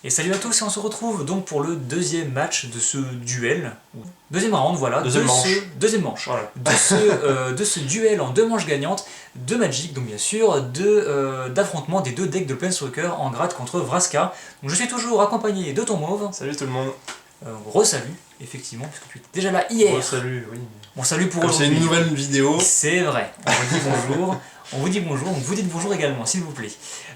Et salut à tous et on se retrouve donc pour le deuxième match de ce duel. Deuxième round, voilà. Deuxième manche. Voilà. De ce duel en deux manches gagnantes de Magic, donc bien sûr, d'affrontement des deux decks de Planeswalker en grade contre Vraska. Donc je suis toujours accompagné de ton mauve. Salut tout le monde. Re-salut, effectivement, parce que tu étais déjà là hier. Re-salut, oui. Bon, salut pour aujourd'hui. C'est une nouvelle vidéo. C'est vrai, on vous dit bonjour. On vous dit bonjour, donc vous dites bonjour également, s'il vous plaît.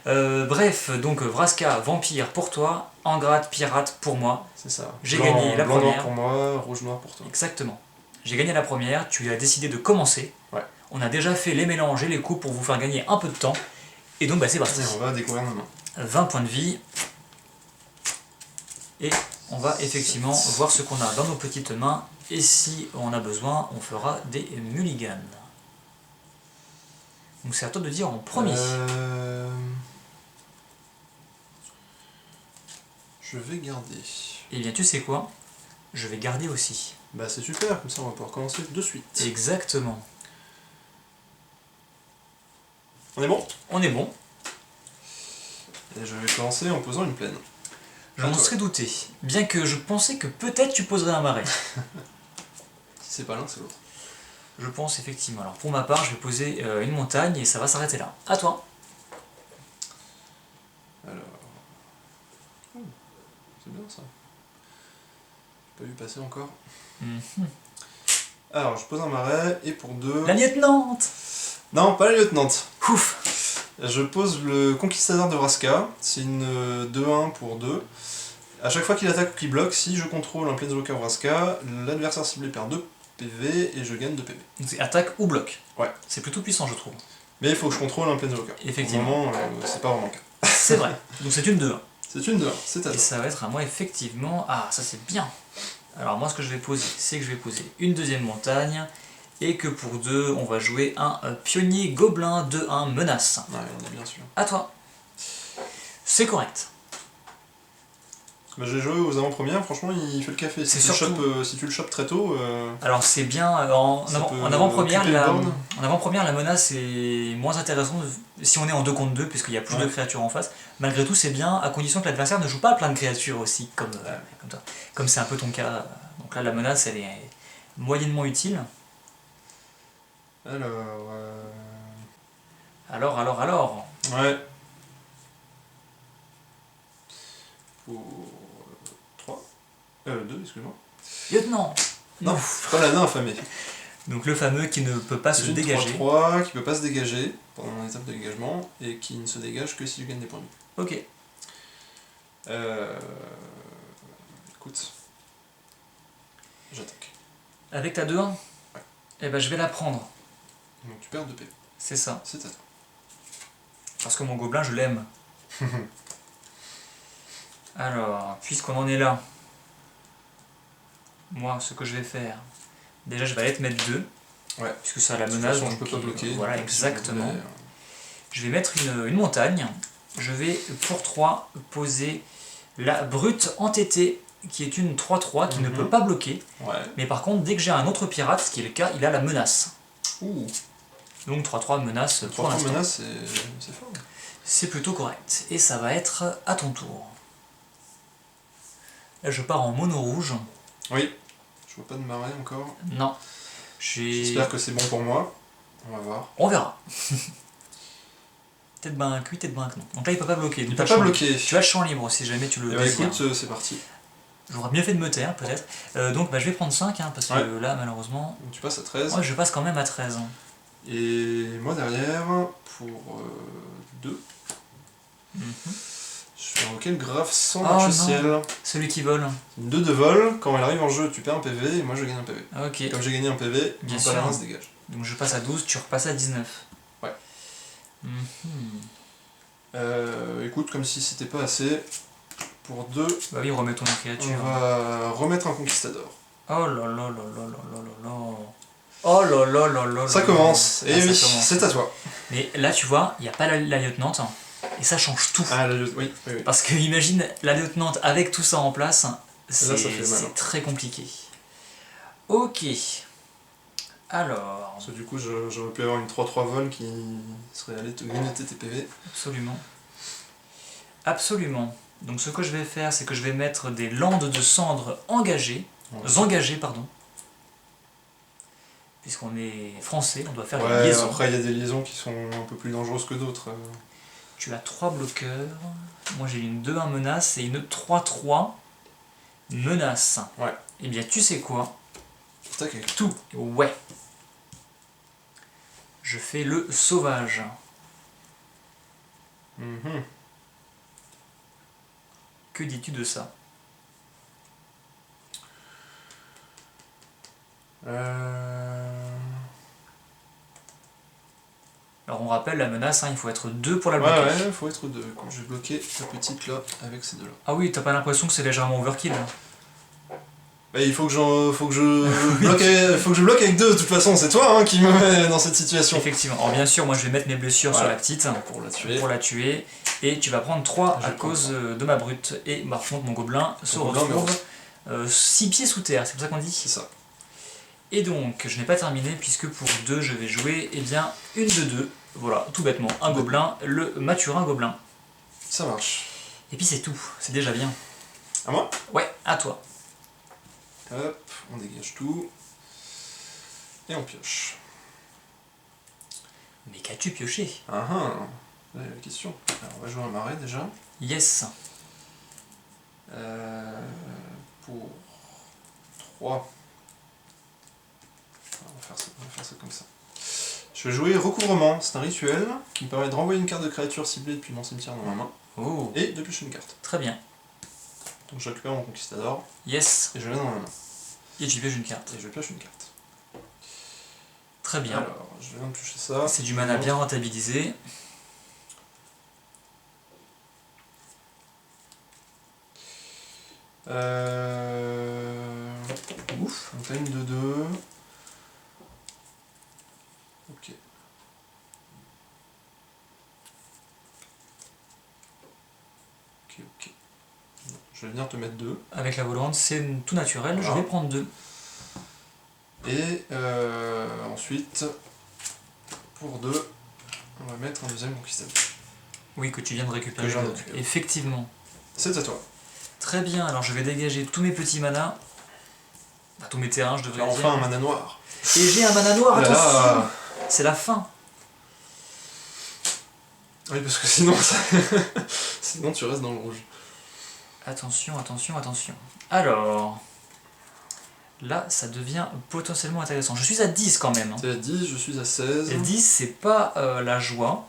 Bref, donc Vraska, vampire pour toi, Angrath, pirate pour moi. C'est ça. J'ai gagné la première. Blanc-noir pour moi, rouge-noir pour toi. Exactement. J'ai gagné la première, tu as décidé de commencer. Ouais. On a déjà fait les mélanges et les coups pour vous faire gagner un peu de temps. Et donc bah, c'est parti. Et on va découvrir ma main. 20 points de vie. Et on va effectivement voir ce qu'on a dans nos petites mains. Et si on a besoin, on fera des mulligans. Donc c'est à toi de dire en premier. Je vais garder. Eh bien tu sais quoi? Je vais garder aussi. Bah c'est super, comme ça on va pouvoir commencer de suite. Exactement. On est bon? On est bon. Et je vais commencer en posant une plaine. Je m'en serais douté. Bien que je pensais que peut-être tu poserais un marais. Si c'est pas l'un, c'est l'autre. Je pense effectivement. Alors pour ma part, je vais poser une montagne et ça va s'arrêter là. À toi. Alors... c'est bien ça. J'ai pas vu passer encore. Alors je pose un marais et pour deux... La lieutenante! Non, pas la lieutenante. Ouf! Je pose le conquistador de Vraska. C'est une 2-1 pour 2. À chaque fois qu'il attaque ou qu'il bloque, si je contrôle un Planeswalker Vraska, l'adversaire ciblé perd 2 PV et je gagne 2 PV. Donc c'est attaque ou bloc. Ouais. C'est plutôt puissant, je trouve. Mais il faut que je contrôle un Planeswalker. Effectivement. Au moment, c'est pas vraiment le cas. C'est vrai. Donc c'est une 2-1. C'est une 2-1, c'est à toi. Et ça va être à moi, effectivement. Ah, ça c'est bien. Alors moi, ce que je vais poser, c'est que je vais poser une deuxième montagne. Et que pour 2, on va jouer un pionnier gobelin 2-1 menace. Ouais, on est bien sûr. À toi. C'est correct. Bah, j'ai joué aux avant-premières, franchement il fait le café. Si tu le chopes très tôt... Alors c'est bien, en avant-première, la menace est moins intéressante si on est en 2 contre 2, puisqu'il y a plus de créatures en face. Malgré tout c'est bien, à condition que l'adversaire ne joue pas plein de créatures aussi, comme toi. Comme c'est un peu ton cas. Donc là la menace elle est moyennement utile. Alors... Ouais. Pour 3. 2, excuse-moi. Lieutenant! Non, pas la nain affamée. Donc le fameux qui ne peut pas se dégager. 3-3, qui peut pas se dégager pendant mon étape de dégagement, et qui ne se dégage que si je gagne des points de vie. Ok. Écoute. J'attaque. Avec ta 2-1 ? Ouais. Eh ben je vais la prendre. Donc tu perds 2 PV. C'est ça. C'est à toi. Parce que mon gobelin, je l'aime. Alors, puisqu'on en est là, moi, ce que je vais faire, déjà, je vais aller te mettre 2. Ouais. Puisque ça a la menace, donc je peux pas bloquer. Voilà, exactement. Je vais mettre une montagne. Je vais, pour 3, poser la brute entêtée, qui est une 3-3, qui ne peut pas bloquer. Ouais. Mais par contre, dès que j'ai un autre pirate, ce qui est le cas, il a la menace. Ouh. Donc 3-3 menace pour l'instant. 3-3 menace, c'est fort. C'est plutôt correct. Et ça va être à ton tour. Là, je pars en mono rouge. Oui. Je vois pas de marais encore. Non. J'espère que c'est bon pour moi. On va voir. On verra. Peut-être ben que oui, peut-être ben que non. Donc là, il peut pas bloquer. Il peut pas bloquer. Tu as le champ libre si jamais tu le désires. désires. Écoute, c'est parti. J'aurais mieux fait de me taire, peut-être. Donc bah, je vais prendre 5, hein, parce que là, malheureusement... Donc tu passes à 13. Ouais, je passe quand même à 13. Et moi derrière, pour 2, je vais invoquer le grave sans marche-ciel. Celui qui vole. Une 2 de vol, quand elle arrive en jeu, tu perds un PV et moi je gagne un PV. Ok. Comme j'ai gagné un PV, bien mon sûr. pèlerin se dégage. Donc je passe à 12, tu repasses à 19. Ouais. Écoute, comme si c'était pas assez, pour 2, bah oui, remets ton créature. On va remettre un conquistador. Oh là là là là là là là là. Oh là là là là. Ça commence, et oui, c'est à toi. Mais là, tu vois, il n'y a pas la lieutenante, et ça change tout. Ah, oui. Parce que imagine la lieutenante avec tout ça en place, c'est très compliqué. Ok. Alors... Parce que du coup, j'aurais pu avoir une 3-3 vol qui serait allée te grignoter tes PV. Absolument. Absolument. Donc ce que je vais faire, c'est que je vais mettre des landes de cendres engagées, pardon. Puisqu'on est français, on doit faire une liaison. Après il y a des liaisons qui sont un peu plus dangereuses que d'autres. Tu as 3 bloqueurs, moi j'ai une 2-1 menace et une 3-3 menace. Ouais. Et bien tu sais quoi? Attaque avec tout. Ouais. Je fais le sauvage. Que dis-tu de ça? Alors on rappelle la menace, hein, il faut être 2 pour la bloquer. Ouais, il faut être 2. Comme je vais bloquer la petite là avec ces deux là. Ah oui, t'as pas l'impression que c'est légèrement overkill? Bah, il faut que je bloque avec 2 de toute façon, c'est toi qui me met dans cette situation. Effectivement. Alors bien sûr, moi je vais mettre mes blessures sur la petite pour la tuer. Et tu vas prendre 3 à cause de ma brute. Et par contre mon gobelin se retrouve 6 pieds sous terre, c'est comme ça qu'on dit? C'est ça. Et donc, je n'ai pas terminé puisque pour 2, je vais jouer une de 2. Voilà, tout bêtement, un gobelin, le Mathurin gobelin. Ça marche. Et puis c'est tout, c'est déjà bien. À moi? Ouais, à toi. Hop, on dégage tout. Et on pioche. Mais qu'as-tu pioché? Là, il y a la question. Alors, on va jouer un marais déjà. Yes. Pour 3. On va faire ça comme ça. Je vais jouer recouvrement, c'est un rituel qui me permet de renvoyer une carte de créature ciblée depuis mon cimetière dans ma main. Oh. Et de piocher une carte. Très bien. Donc je récupère mon conquistador. Yes. Et je l'ai dans ma main. Et tu pioches une carte. Et je pioche une carte. Très bien. Alors, je viens de piocher ça. C'est du mana bien rentabilisé. Ouf, on a une de 2. Ok. Ok. Je vais venir te mettre 2. Avec la volante, c'est tout naturel, Voilà. je vais prendre 2. Et ensuite, pour 2, on va mettre un deuxième conquistador. Oui, que tu viens de récupérer. Que je viens de récupérer. Effectivement. C'est à toi. Très bien, alors je vais dégager tous mes petits manas. Enfin, tous mes terrains, je devrais dire. Enfin un mana noir. Et j'ai un mana noir, Là, attention. C'est la fin. Oui, parce que sinon, sinon tu restes dans le rouge. Attention, attention, attention. Alors, là, ça devient potentiellement intéressant. Je suis à 10 quand même. T'es à 10, je suis à 16. Et 10, c'est pas la joie.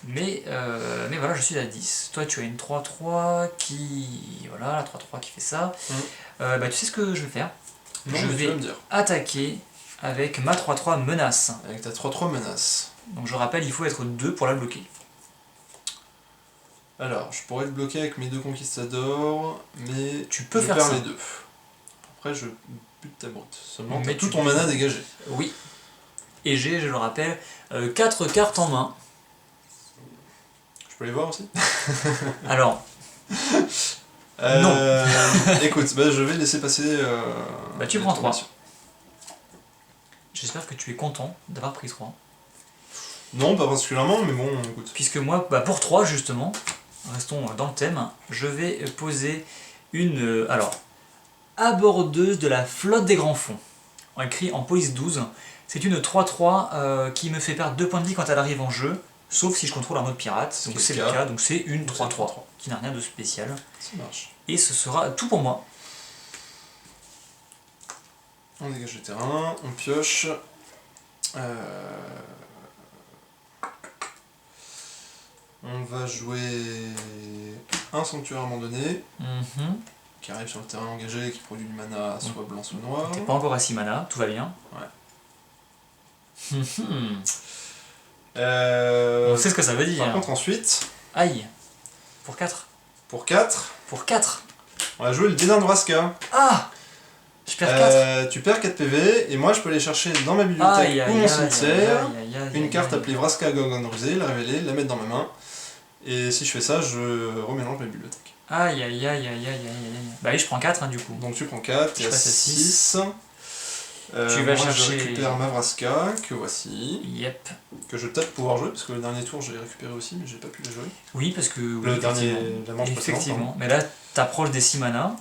Mais voilà, je suis à 10. Toi, tu as une 3-3 qui... Voilà, la 3-3 qui fait ça. Bah, tu sais ce que je vais faire? Non, je mais tu vas vais me dire. attaquer avec ma 3-3 menace. Avec ta 3-3 menace. Donc je rappelle, il faut être 2 pour la bloquer. Alors, je pourrais le bloquer avec mes 2 conquistadors, mais Tu peux je faire perds ça. les 2. Après, je bute ta brute. Seulement, Mais t'as tout tu ton mana dégagé. Oui. Et j'ai, je le rappelle, 4 cartes en main. Je peux les voir aussi? Alors, non. Écoute, bah, je vais laisser passer... bah, tu les prends 3. tournations. J'espère que tu es content d'avoir pris 3. Non, pas particulièrement, mais bon, écoute. Puisque moi, bah, pour 3 justement, restons dans le thème, je vais poser une... alors, abordeuse de la flotte des grands fonds. Écrit en police 12. C'est une 3-3 qui me fait perdre 2 points de vie quand elle arrive en jeu, sauf si je contrôle un mode pirate, donc c'est le cas, donc c'est une 3-3, qui n'a rien de spécial. Ça marche. Et ce sera tout pour moi. On dégage le terrain, on pioche. On va jouer un sanctuaire abandonné, qui arrive sur le terrain engagé, qui produit du mana soit blanc soit noir. T'es pas encore à 6 mana, tout va bien. Ouais. On sait ce que ça veut dire. Par contre ensuite, Aïe. Pour 4. pour 4, Pour 4. on va jouer le dédain de Vraska. Ah, je perds 4. Tu perds 4 PV, et moi je peux aller chercher dans ma bibliothèque ou mon cimetière une carte appelée Vraska Gorgon Rusée, la révéler, la mettre dans ma main. Et si je fais ça, je remélange ma bibliothèque. Aïe aïe aïe aïe aïe aïe aïe. Bah oui, je prends 4 du coup. Donc tu prends 4, Je et à passe à 6. Tu vas moi, chercher... Je récupère ma Vraska, que voici. Yep. Que je vais peut-être pouvoir jouer, parce que le dernier tour j'ai récupéré aussi, mais j'ai pas pu la jouer. Oui, parce que... Le dernier, la manche précédente. Effectivement. Mais là, t'approches des 6 mana.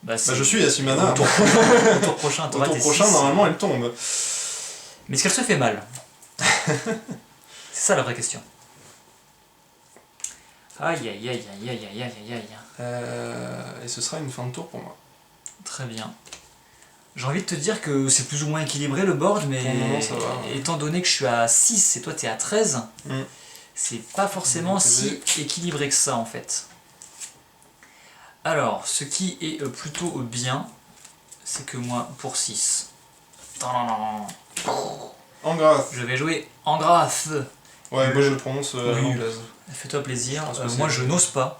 Bah je suis à 6 mana. Au tour prochain, au tour prochain normalement elle tombe. Mais est-ce qu'elle se fait mal? C'est ça la vraie question. Aïe aïe aïe aïe aïe aïe aïe aïe. Et ce sera une fin de tour pour moi. Très bien. J'ai envie de te dire que c'est plus ou moins équilibré le board, mais pour le moment, ça va. Étant donné que je suis à 6 et toi t'es à 13, c'est pas forcément si équilibré que ça en fait. Alors, ce qui est plutôt bien, c'est que moi, pour 6, Angrath. je vais jouer Angrath. Ouais, moi je le prononce anglaise. Fais-toi plaisir. Moi je n'ose pas,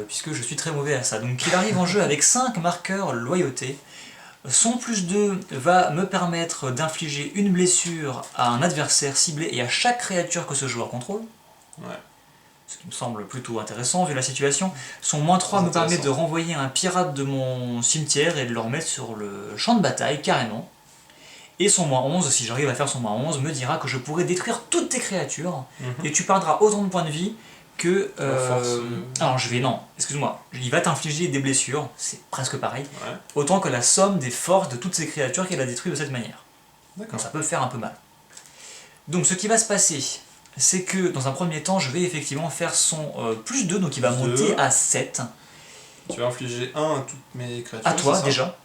puisque je suis très mauvais à ça. Donc il arrive en jeu avec 5 marqueurs loyauté. Son +2 va me permettre d'infliger une blessure à un adversaire ciblé et à chaque créature que ce joueur contrôle. Ouais. Ce qui me semble plutôt intéressant vu la situation. Son -3 me permet de renvoyer un pirate de mon cimetière et de le remettre sur le champ de bataille, carrément. Et son -11, si j'arrive à faire son -11, me dira que je pourrai détruire toutes tes créatures, et tu perdras autant de points de vie que... Alors je vais... Non, excuse-moi. Il va t'infliger des blessures, c'est presque pareil, autant que la somme des forces de toutes ces créatures qu'elle a détruites de cette manière. Donc ça peut faire un peu mal. Donc ce qui va se passer, c'est que dans un premier temps, je vais effectivement faire son +2, donc il va monter à 7. Tu vas infliger 1 à toutes mes créatures. À toi déjà.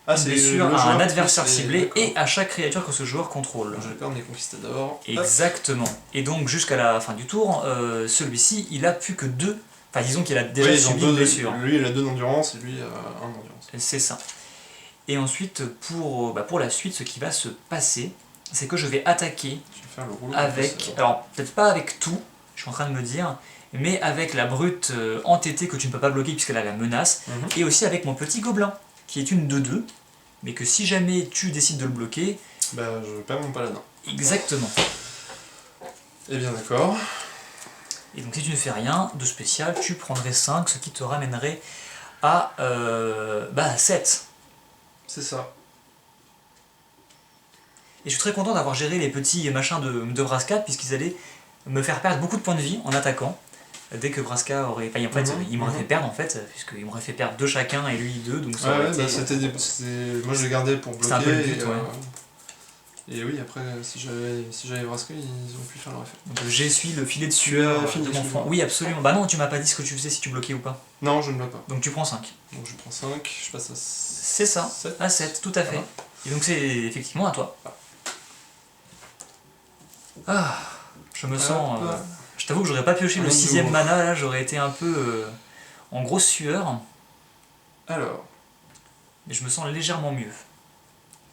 Ah, une blessure à un adversaire ciblé et à chaque créature que ce joueur contrôle. Je vais perdre mes conquistadors. Exactement. Et donc jusqu'à la fin du tour, celui-ci, il a plus que 2. Enfin disons qu'il a déjà subi une blessure. Lui il a 2 d'endurance et lui 1 d'endurance. C'est ça. Et ensuite, pour la suite, ce qui va se passer, c'est que je vais attaquer avec... Alors, peut-être pas avec tout, je suis en train de me dire, mais avec la brute entêtée que tu ne peux pas bloquer puisqu'elle a la menace, et aussi avec mon petit gobelin, qui est une 2-2, mais que si jamais tu décides de le bloquer... Bah, je perds mon paladin. Exactement. Eh bien, d'accord. Et donc si tu ne fais rien de spécial, tu prendrais 5, ce qui te ramènerait à 7. C'est ça. Et je suis très content d'avoir géré les petits machins de Vraska, puisqu'ils allaient me faire perdre beaucoup de points de vie en attaquant. Dès que Vraska aurait... Enfin, en fait, il m'aurait fait perdre, en fait, puisqu'il m'aurait fait perdre 2 chacun et lui 2, donc ça aurait été... Moi je l'ai gardé pour bloquer. C'était un peu le but, et oui, après, si j'avais Vraska, ils ont pu faire leur effet. Donc j'essuie le filet de sueur de mon front. Oui, absolument. Bah non, tu m'as pas dit ce que tu faisais si tu bloquais ou pas. Non, je ne bloque pas. Donc tu prends 5. Donc je prends 5, je passe à 7. C'est ça, à 7, tout à fait. Et donc c'est effectivement à toi. Ah, je me sens... je t'avoue que j'aurais pas pioché le 6ème mana, là j'aurais été un peu en grosse sueur. Alors. Mais je me sens légèrement mieux.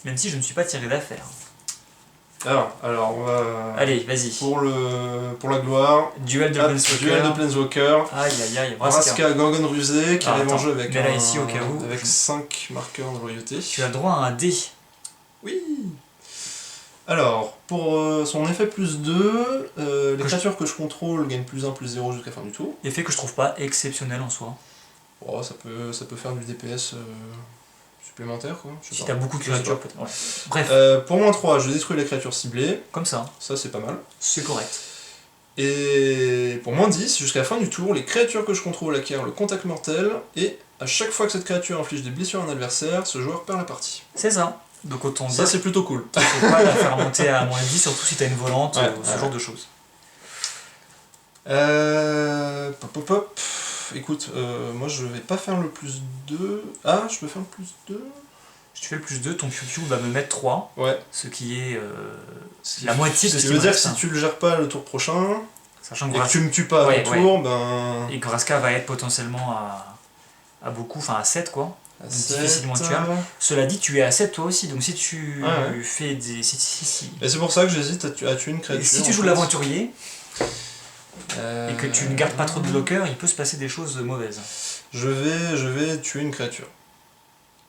Même si je ne suis pas tiré d'affaire. Alors on va... Allez, vas-y. Pour la gloire... Duel de Planeswalker. Duel de Planeswalker. Aïe aïe aïe, Vraska Gorgon rusé, qui arrive en jeu avec, là, ici, au cas où, avec 5 marqueurs de loyauté. Tu as droit à un dé. Oui. Alors, pour son effet +2, les créatures que je contrôle gagnent +1, +0 jusqu'à la fin du tour. Effet que je trouve pas exceptionnel en soi. Oh, ça peut faire du DPS supplémentaire, quoi. Si t'as beaucoup de créatures, peut-être. Ouais. Bref. Pour -3, je détruis la créature ciblée. Comme ça. Ça, c'est pas mal. C'est correct. Et pour -10, jusqu'à la fin du tour, les créatures que je contrôle acquièrent le contact mortel, et à chaque fois que cette créature inflige des blessures à un adversaire, ce joueur perd la partie. C'est ça. Donc autant dire... Ça, c'est plutôt cool. Il faut pas la faire monter à -10, surtout si t'as une volante ou ce genre de choses. Écoute, moi je vais pas faire le +2. Ah, je peux faire le +2. Si tu fais le +2, ton piou-piou va me mettre 3. Ouais. Ce qui est la moitié de ce qui veut dire que si tu le gères pas le tour prochain, sachant que tu me tues pas à tour, ben... Et que Vraska va être potentiellement à beaucoup, enfin à 7 quoi. Donc difficilement tuable. Cela dit, tu es à 7 toi aussi, donc si tu fais des... Et c'est pour ça que j'hésite à tuer une créature. Si tu joues l'aventurier, et que tu ne gardes pas trop de bloqueurs, il peut se passer des choses mauvaises. Je vais tuer une créature.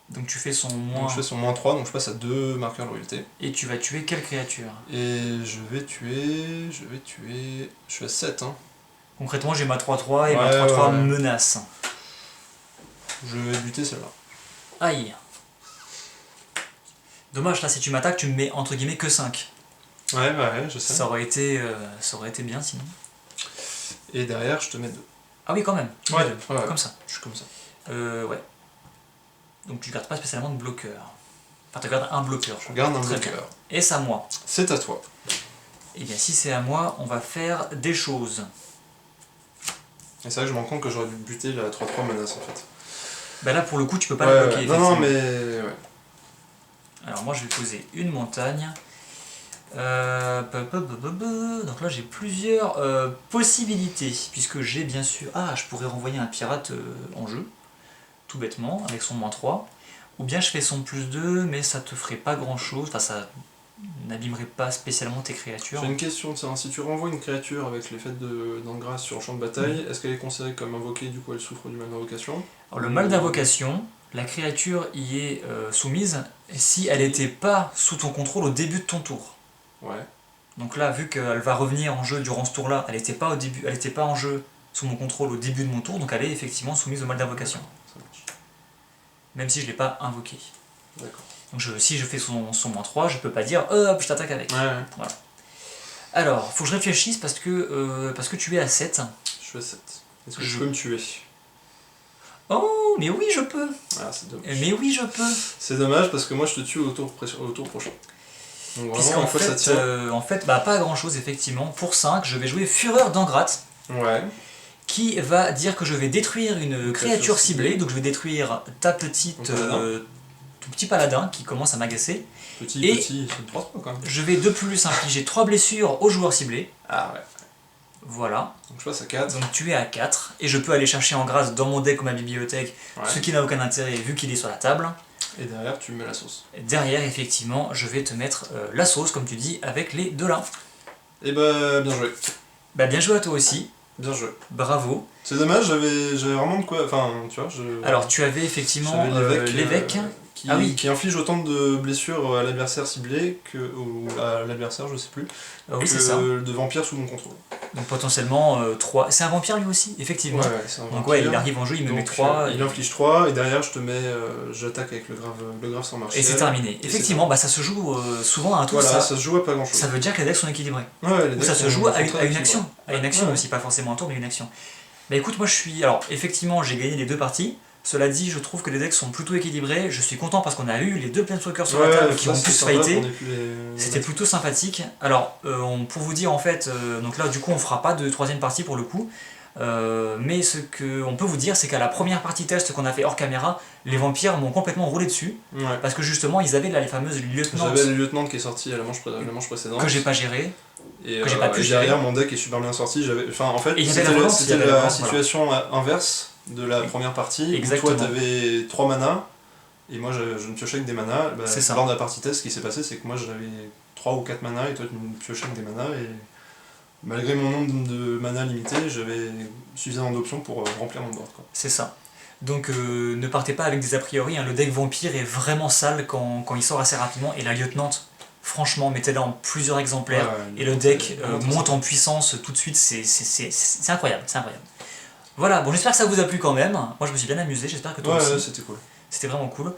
Donc tu fais son moins... Donc je fais son -3, donc je passe à 2 marqueurs de loyauté. Et tu vas tuer quelle créature? Et je vais tuer... Je suis à 7, hein. Concrètement, j'ai ma 3-3 et ma 3-3 menace. Je vais buter celle-là. Aïe. Dommage, là, si tu m'attaques, tu me mets entre guillemets que 5. Ouais, je sais. Ça aurait été bien sinon. Et derrière, je te mets 2. Ah oui, quand même. Tu mets 2. Comme ça. Je suis comme ça. Ouais. Donc tu gardes pas spécialement de bloqueur. Enfin, tu gardes un bloqueur. Je garde un Très bloqueur. bien. Et c'est à moi. C'est à toi. Et bien si c'est à moi, on va faire des choses. Et c'est vrai que je me rends compte que j'aurais dû buter la 3-3 menace en fait. Bah là pour le coup tu peux pas la bloquer. Non mais... Ouais. Alors moi je vais poser une montagne. Donc là j'ai plusieurs possibilités. Puisque j'ai bien sûr... Ah, je pourrais renvoyer un pirate en jeu. Tout bêtement, avec son -3. Ou bien je fais son +2, mais ça te ferait pas grand chose. Enfin ça n'abîmerait pas spécialement tes créatures. J'ai une question, si tu renvoies une créature avec l'effet d'Angra sur le champ de bataille, est-ce qu'elle est considérée comme invoquée, du coup elle souffre du mal d'invocation? Alors le mal d'invocation, la créature y est soumise si elle n'était pas sous ton contrôle au début de ton tour. Ouais. Donc là, vu qu'elle va revenir en jeu durant ce tour-là, elle n'était pas en jeu sous mon contrôle au début de mon tour, donc elle est effectivement soumise au mal d'invocation. Ça marche. Même si je ne l'ai pas invoqué. D'accord. Donc si je fais son -3, je peux pas dire hop, je t'attaque avec. Ouais. Voilà. Alors, faut que je réfléchisse parce que tu es à 7. Je suis à 7. Est-ce que je peux me tuer? Oh, mais oui, je peux. Ah, c'est dommage. Mais oui, je peux. C'est dommage parce que moi je te tue au tour prochain. Donc Puisqu'en fait, bah, pas grand chose effectivement. Pour 5, je vais jouer Fureur d'Angrath. Ouais. Qui va dire que je vais détruire une créature ciblée. Donc je vais détruire ta petite... ton petit paladin qui commence à m'agacer. Petit, c'est 3 quand même. Je vais de plus infliger 3 blessures aux joueurs ciblés. Ah ouais. Voilà. Donc je passe à 4. Donc tu es à 4. Et je peux aller chercher en grâce dans mon deck ou ma bibliothèque, ce qui n'a aucun intérêt vu qu'il est sur la table. Et derrière tu mets la sauce. Et derrière effectivement je vais te mettre la sauce comme tu dis avec les 2 là. Et bah bien joué. Bah bien joué à toi aussi. Bien joué. Bravo. C'est dommage, j'avais vraiment de quoi... Enfin, tu vois, Alors tu avais effectivement l'évêque qui inflige autant de blessures à l'adversaire ciblé ou à l'adversaire, je sais plus, oui, c'est ça. de vampires sous mon contrôle. Donc potentiellement 3. C'est un vampire lui aussi, effectivement. Ouais, c'est un vampire. Donc ouais, il arrive en jeu, il me met 3. Il inflige 3 et derrière je te mets... j'attaque avec le grave sans marcher. Et c'est terminé. Effectivement, bah, ça se joue souvent à un tour. Voilà, ça se joue à pas grand chose. Ça veut dire que les decks sont équilibrés. Ouais, les ou decks ça se joue à une action. À une action ouais. aussi, pas forcément un tour, mais une action. Bah écoute, moi je suis... Alors effectivement, j'ai gagné les 2 parties. Cela dit, je trouve que les decks sont plutôt équilibrés. Je suis content parce qu'on a eu les 2 Planeswalkers sur la table qui ont pu se fighter. C'était plutôt sympathique. Alors, pour vous dire en fait, donc là du coup on fera pas de 3ème partie pour le coup. Mais ce qu'on peut vous dire, c'est qu'à la première partie test qu'on a fait hors caméra, les vampires m'ont complètement roulé dessus. Ouais. Parce que justement, ils avaient là les fameuses lieutenants. J'avais le lieutenant qui est sorti à la manche précédente. Que j'ai pas géré. Et que j'ai pas pu gérer. Derrière, mon deck est super bien sorti. Enfin, en fait, c'était la situation inverse de la première partie. Exactement. Où toi, t'avais 3 manas. Et moi, je ne piochais que des manas. Bah, c'est ça. Lors de la partie test, ce qui s'est passé, c'est que moi, j'avais 3 ou 4 manas. Et toi, tu me piochais que des manas. Et malgré mon nombre de manas limité, j'avais suffisamment d'options pour remplir mon board. C'est ça. Donc ne partez pas avec des a priori, hein. Le deck vampire est vraiment sale quand il sort assez rapidement, et la lieutenante, franchement, mettez-la en plusieurs exemplaires, et le deck monte en puissance tout de suite, c'est incroyable, c'est incroyable. Voilà, bon j'espère que ça vous a plu quand même, moi je me suis bien amusé, j'espère que toi aussi. Ouais, c'était cool. C'était vraiment cool.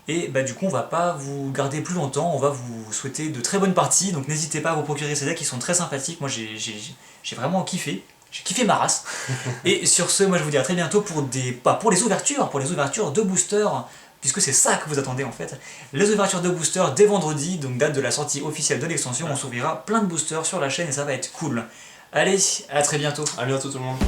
Et bah du coup on va pas vous garder plus longtemps, on va vous souhaiter de très bonnes parties, donc n'hésitez pas à vous procurer ces decks qui sont très sympathiques, moi j'ai vraiment kiffé. J'ai kiffé ma race. Et sur ce, moi je vous dis à très bientôt pour les ouvertures de boosters, puisque c'est ça que vous attendez en fait. Les ouvertures de boosters dès vendredi, donc date de la sortie officielle de l'extension, on s'ouvrira plein de boosters sur la chaîne et ça va être cool. Allez, à très bientôt. À bientôt tout le monde.